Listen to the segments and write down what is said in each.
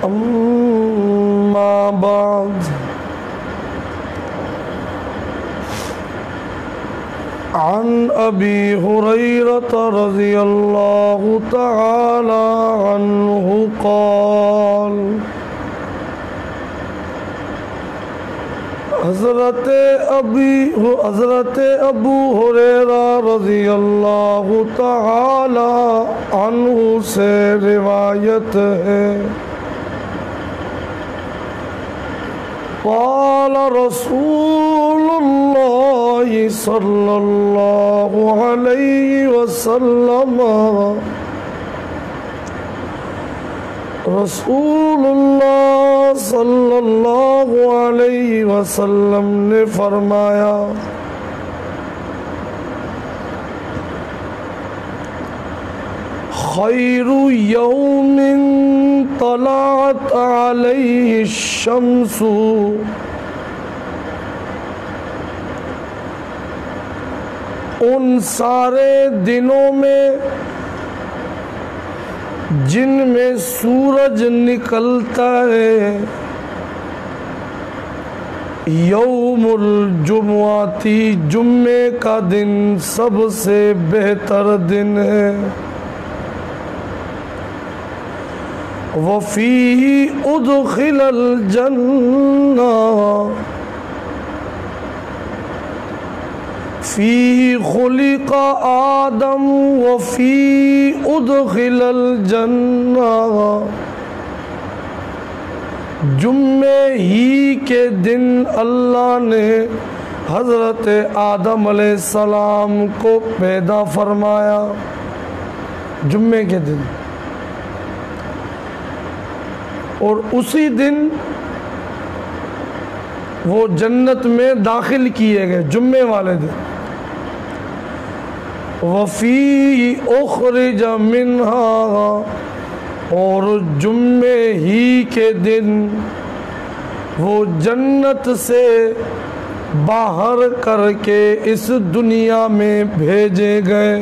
أما بعد عن أبي هريرة رضي الله تعالى عنه قال حضرت ابو ہریرہ رضی اللہ تعالی عنہ سے روایت ہے قال رسول اللہ صلی اللہ علیہ وسلم رسول اللہ صلی اللہ علیہ وسلم نے فرمایا خیر یوم طلعت علیہ الشمس ان سارے دنوں میں جن میں سورج نکلتا ہے یوم الجمعہ جمعے کا دن سب سے بہتر دن ہے وَفِيهِ أُدْخِلَ الْجَنَّةِ فِيهِ خُلِقَ آدم وَفِيهِ أُدْخِلَ الْجَنَّةِ جمعے ہی کے دن اللہ نے حضرت آدم علیہ السلام کو پیدا فرمایا جمعے کے دن اور اسی دن وہ جنت میں داخل کیے گئے جمعے والے دن وَفِي أُخْرِجَ مِنْهَا اور جمعے ہی کے دن وہ جنت سے باہر کر کے اس دنیا میں بھیجے گئے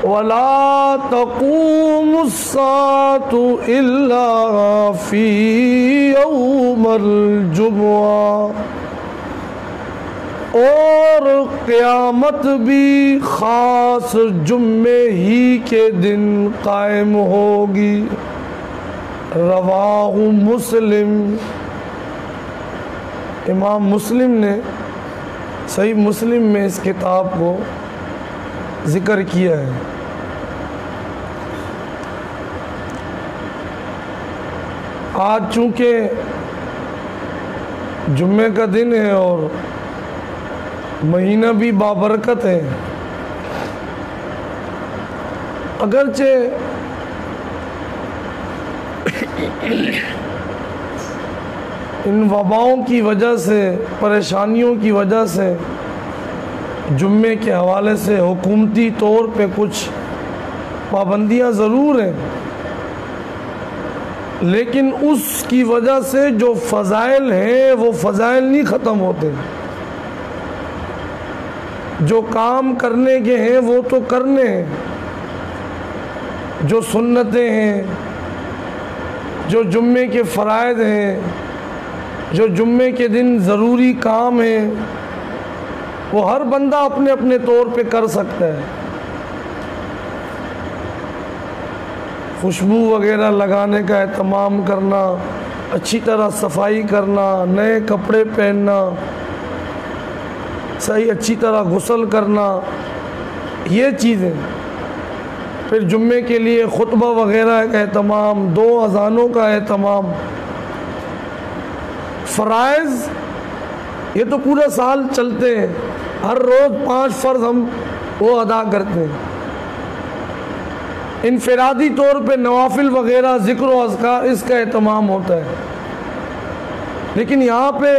وَلَا تَقُومُ السَّاعَةُ إِلَّا فِي يَوْمِ الْجُمُعَةِ اور قیامت بھی خاص جمعے ہی کے دن قائم ہوگی رواہ مسلم امام مسلم نے صحیح مسلم میں اس کتاب کو ذکر کیا ہے آج چونکہ جمعے کا دن ہے اور مہینہ بھی بابرکت ہے اگرچہ ان وباؤں کی وجہ سے پریشانیوں کی وجہ سے جمعے کے حوالے سے حکومتی طور پہ کچھ پابندیاں ضرور ہیں لیکن اس کی وجہ سے جو فضائل ہیں وہ فضائل نہیں ختم ہوتے جو کام کرنے کے ہیں وہ تو کرنے ہیں جو سنتیں ہیں جو جمعے کے فرائض ہیں جو جمعے کے دن ضروری کام ہیں وہ ہر بندہ اپنے اپنے طور پہ کر سکتا ہے خوشبو وغیرہ لگانے کا اہتمام کرنا اچھی طرح صفائی کرنا نئے کپڑے پہننا صحیح اچھی طرح غسل کرنا یہ چیزیں پھر جمعے کے لیے خطبہ وغیرہ کا اہتمام 2 اذانوں کا اہتمام فرائض یہ تو پورا سال چلتے ہیں ہر روز 5 فرض ہم وہ ادا کرتے ہیں انفرادی طور پہ نوافل وغیرہ ذکر و اذکار اس کا اہتمام ہوتا ہے لیکن یہاں پہ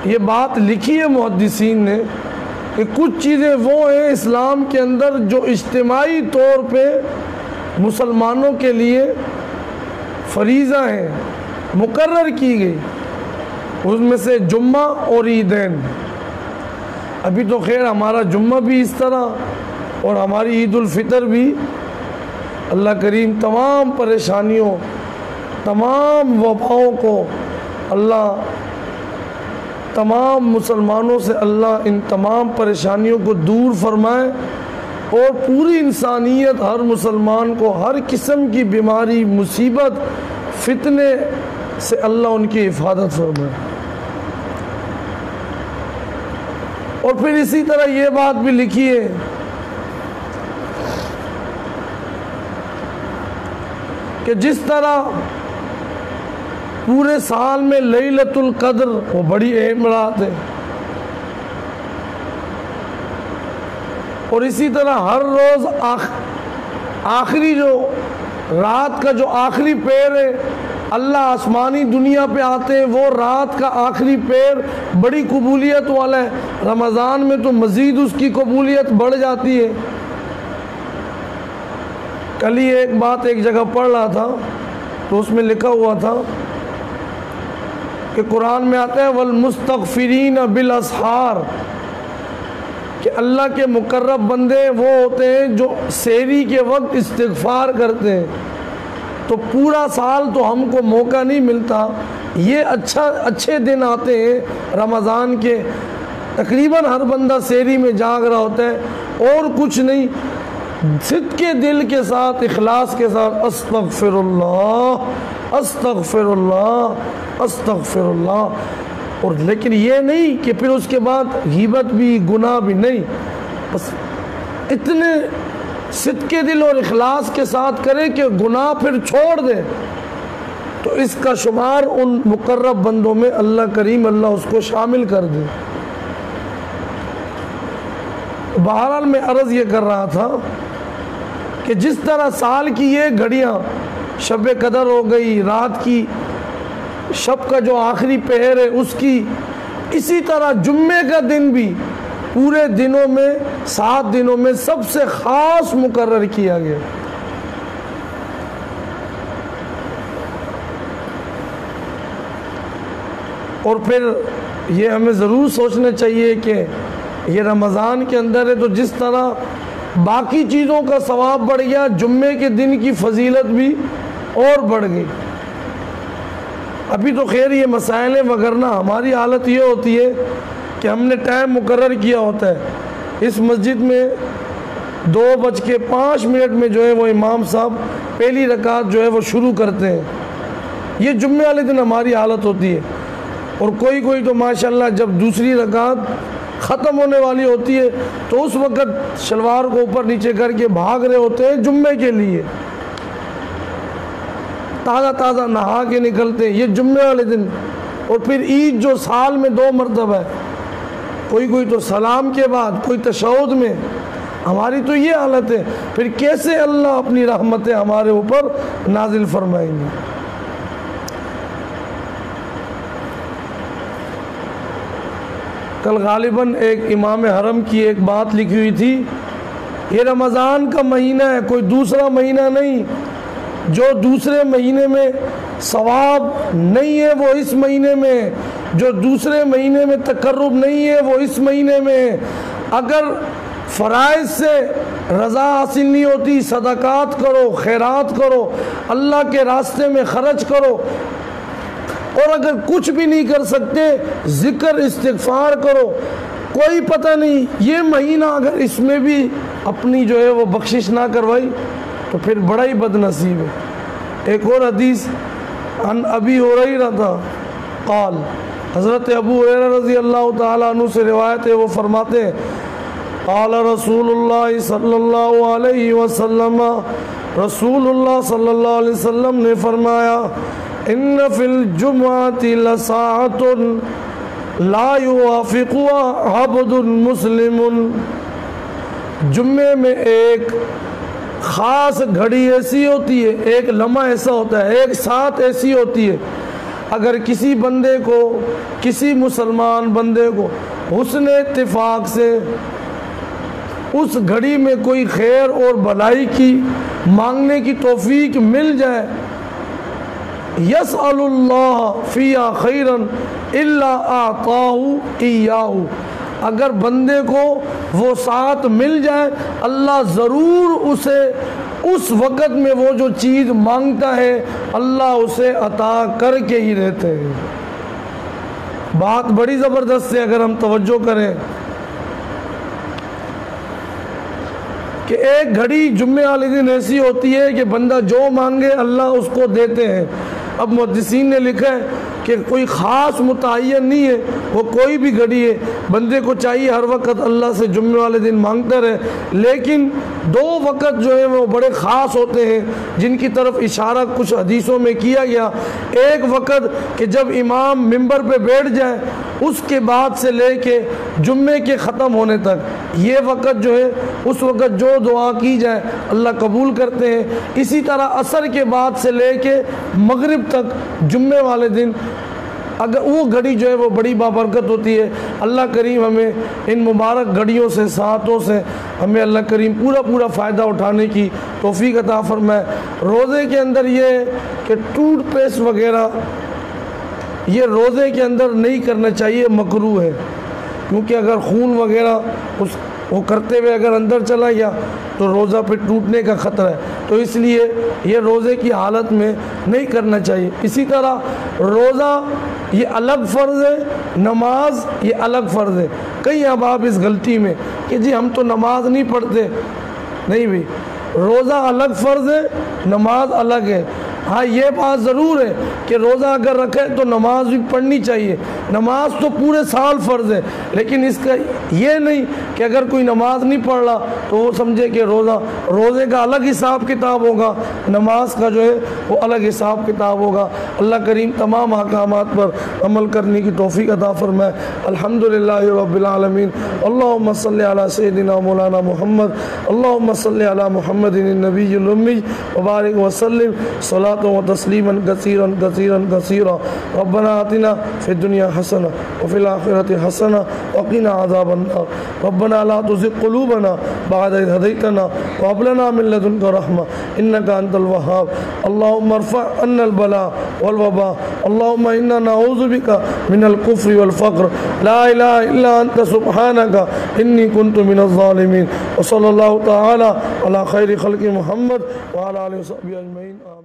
یہ بات لکھی ہے محدثین نے کہ کچھ چیزیں وہ ہیں اسلام کے اندر جو اجتماعی طور پہ مسلمانوں کے لیے فریضہ ہیں مقرر کی گئی اس میں سے جمعہ اور عیدین ابھی تو خیر ہمارا جمعہ بھی اس طرح اور ہماری عید الفطر بھی، اللہ کریم تمام پریشانیوں، تمام وباؤں کو اللہ، تمام مسلمانوں سے اللہ ان تمام پریشانیوں کو دور فرمائے، اور پوری انسانیت، ہر مسلمان کو ہر قسم کی بیماری، مصیبت، فتنے سے اللہ ان کی حفاظت فرمائے۔ اور پھر اسی طرح یہ بات بھی لکھی ہے کہ جس طرح پورے سال میں لیلۃ القدر وہ بڑی اہم رات ہے، اور اسی طرح ہر روز آخری جو رات کا جو آخری پیر ہے، اللہ آسمانی دنیا پہ آتے ہیں، وہ رات کا آخری پیر بڑی قبولیت والا ہے۔ رمضان میں تو مزید اس کی قبولیت بڑھ جاتی ہے۔ کل ہی ایک بات ایک جگہ پڑھ رہا تھا تو اس میں لکھا ہوا تھا کہ قرآن میں آتا ہے والمستغفرین بالاسحار، کہ اللہ کے مقرب بندے وہ ہوتے ہیں جو سحری کے وقت استغفار کرتے ہیں۔ تو پورا سال تو ہم کو موقع نہیں ملتا، یہ اچھے دن آتے ہیں رمضان کے، تقریباً ہر بندہ سحری میں جاگ رہا ہوتا ہے، اور کچھ نہیں، صدق کے دل کے ساتھ، اخلاص کے ساتھ استغفر اللہ استغفر اللہ استغفر اللہ، اور لیکن یہ نہیں کہ پھر اس کے بعد غیبت بھی، گناہ بھی نہیں، بس اتنے صدق کے دل اور اخلاص کے ساتھ کرے کہ گناہ پھر چھوڑ دے، تو اس کا شمار ان مقرب بندوں میں اللہ کریم اللہ اس کو شامل کر دے۔ بہرحال میں عرض یہ کر رہا تھا کہ جس طرح سال کی یہ گھڑیاں، شب قدر ہو گئی، رات کی شب کا جو آخری پہر ہے اس کی، اسی طرح جمعے کا دن بھی پورے دنوں میں 7 دنوں میں سب سے خاص مقرر کیا گیا۔ اور پھر یہ ہمیں ضرور سوچنا چاہیے کہ یہ رمضان کے اندر ہے تو جس طرح باقی چیزوں کا ثواب بڑھ گیا، جمعے کے دن کی فضیلت بھی اور بڑھ گئی۔ ابھی تو خیر یہ مسائل ہیں، وگرنہ ہماری حالت یہ ہوتی ہے کہ ہم نے ٹائم مقرر کیا ہوتا ہے، اس مسجد میں 2:05 میں جو ہے وہ امام صاحب پہلی رکعت جو ہے وہ شروع کرتے ہیں۔ یہ جمعے والے دن ہماری حالت ہوتی ہے، اور کوئی تو ماشاءاللہ جب دوسری رکعت ختم ہونے والی ہوتی ہے تو اس وقت شلوار کو اوپر نیچے کر کے بھاگ رہے ہوتے ہیں جمعے کے لیے، تازہ نہا کے نکلتے ہیں، یہ جمعے والے دن۔ اور پھر عید جو سال میں 2 مرتبہ ہے، کوئی تو سلام کے بعد، کوئی تشہد میں، ہماری تو یہ حالت ہے، پھر کیسے اللہ اپنی رحمتیں ہمارے اوپر نازل فرمائیں گے۔ کل غالباً ایک امام حرم کی ایک بات لکھی ہوئی تھی، یہ رمضان کا مہینہ ہے، کوئی دوسرا مہینہ نہیں، جو دوسرے مہینے میں ثواب نہیں ہے وہ اس مہینے میں، جو دوسرے مہینے میں تقرب نہیں ہے وہ اس مہینے میں۔ اگر فرائض سے رضا حاصل نہیں ہوتی، صدقات کرو، خیرات کرو، اللہ کے راستے میں خرچ کرو، اور اگر کچھ بھی نہیں کر سکتے ذکر استغفار کرو۔ کوئی پتہ نہیں یہ مہینہ اگر اس میں بھی اپنی جو ہے وہ بخشش نہ کروائی تو پھر بڑا ہی بد نصیب ہے۔ ایک اور حدیث عن ابی ہریرہ قال، حضرت ابو ہریرہ رضی اللہ تعالیٰ عنہ سے روایت ہے، وہ فرماتے ہیں قال رسول اللہ صلی اللہ علیہ وسلم، رسول اللہ صلی اللہ علیہ وسلم نے فرمایا ان فی الجمعۃ لساعۃ لا یوافقها عبد مسلم، جمعے میں ایک خاص گھڑی ایسی ہوتی ہے، ایک لمحہ ایسا ہوتا ہے، ایک ساتھ ایسی ہوتی ہے، اگر کسی بندے کو، کسی مسلمان بندے کو حسن اتفاق سے اس گھڑی میں کوئی خیر اور بھلائی کی مانگنے کی توفیق مل جائے، یسأل اللہ فیہا خیرا الا اعطاہ ایاہ، اگر بندے کو وہ ساتھ مل جائے اللہ ضرور اسے اس وقت میں وہ جو چیز مانگتا ہے اللہ اسے عطا کر کے ہی رہتے ہیں۔ بات بڑی زبردست ہے اگر ہم توجہ کریں کہ ایک گھڑی جمعے والے دن ایسی ہوتی ہے کہ بندہ جو مانگے اللہ اس کو دیتے ہیں۔ اب محدثین نے لکھا ہے کہ کوئی خاص متعین نہیں ہے، وہ کوئی بھی گھڑی ہے، بندے کو چاہیے ہر وقت اللہ سے جمعے والے دن مانگتا رہے، لیکن دو وقت جو ہیں وہ بڑے خاص ہوتے ہیں جن کی طرف اشارہ کچھ حدیثوں میں کیا گیا۔ ایک وقت کہ جب امام منبر پہ بیٹھ جائے اس کے بعد سے لے کے جمعے کے ختم ہونے تک یہ وقت جو ہے اس وقت جو دعا کی جائے اللہ قبول کرتے ہیں۔ اسی طرح عصر کے بعد سے لے کے مغرب تک جمعے والے دن اگر وہ گھڑی جو ہے وہ بڑی بابرکت ہوتی ہے۔ اللہ کریم ہمیں ان مبارک گھڑیوں سے ساعتوں سے ہمیں اللہ کریم پورا فائدہ اٹھانے کی توفیق عطا فرمائے۔ روزے کے اندر یہ کہ ٹوتھ پیسٹ وغیرہ یہ روزے کے اندر نہیں کرنا چاہیے، مکروہ ہے، کیونکہ اگر خون وغیرہ وہ کرتے ہوئے اگر اندر چلا گیا تو روزہ پہ ٹوٹنے کا خطرہ ہے، تو اس لیے یہ روزے کی حالت میں نہیں کرنا چاہیے۔ اسی طرح روزہ یہ الگ فرض ہے، نماز یہ الگ فرض ہے۔ کئی احباب اس غلطی میں کہ جی ہم تو نماز نہیں پڑھتے، نہیں بھائی، روزہ الگ فرض ہے، نماز الگ ہے۔ ہاں یہ بات ضرور ہے کہ روزہ اگر رکھے تو نماز بھی پڑھنی چاہیے، نماز تو پورے سال فرض ہے، لیکن اس کا یہ نہیں کہ اگر کوئی نماز نہیں پڑھ رہا تو وہ سمجھے کہ روزے کا الگ حساب کتاب ہوگا، نماز کا جو ہے وہ الگ حساب کتاب ہوگا۔ اللہ کریم تمام احکامات پر عمل کرنے کی توفیق عطا فرمائے۔ الحمدللہ رب العالمین۔ اللہم صلی علی سیدنا مولانا محمد، اللہم صلی علی محمد النبی الامی وبارک وسلم صلاۃ و تسلیما کثیرا کثیرا کثیرا۔ ربنا آتنا فی الدنیا حسنہ وفی الآخرۃ حسنہ وقنا عذاب النار۔ ربنا لا تزغ قلوبنا بعد إذ هديتنا وهب لنا من لدنك رحمة إنك أنت الوهاب۔ اللهم ارفع عنا البلاء والوباء، اللهم إنا نعوذ بك من الكفر والفقر، لا إله إلا أنت سبحانك إني كنت من الظالمين۔ وصلى الله تعالى على خير خلق محمد وعلى آله وصحبه أجمعين۔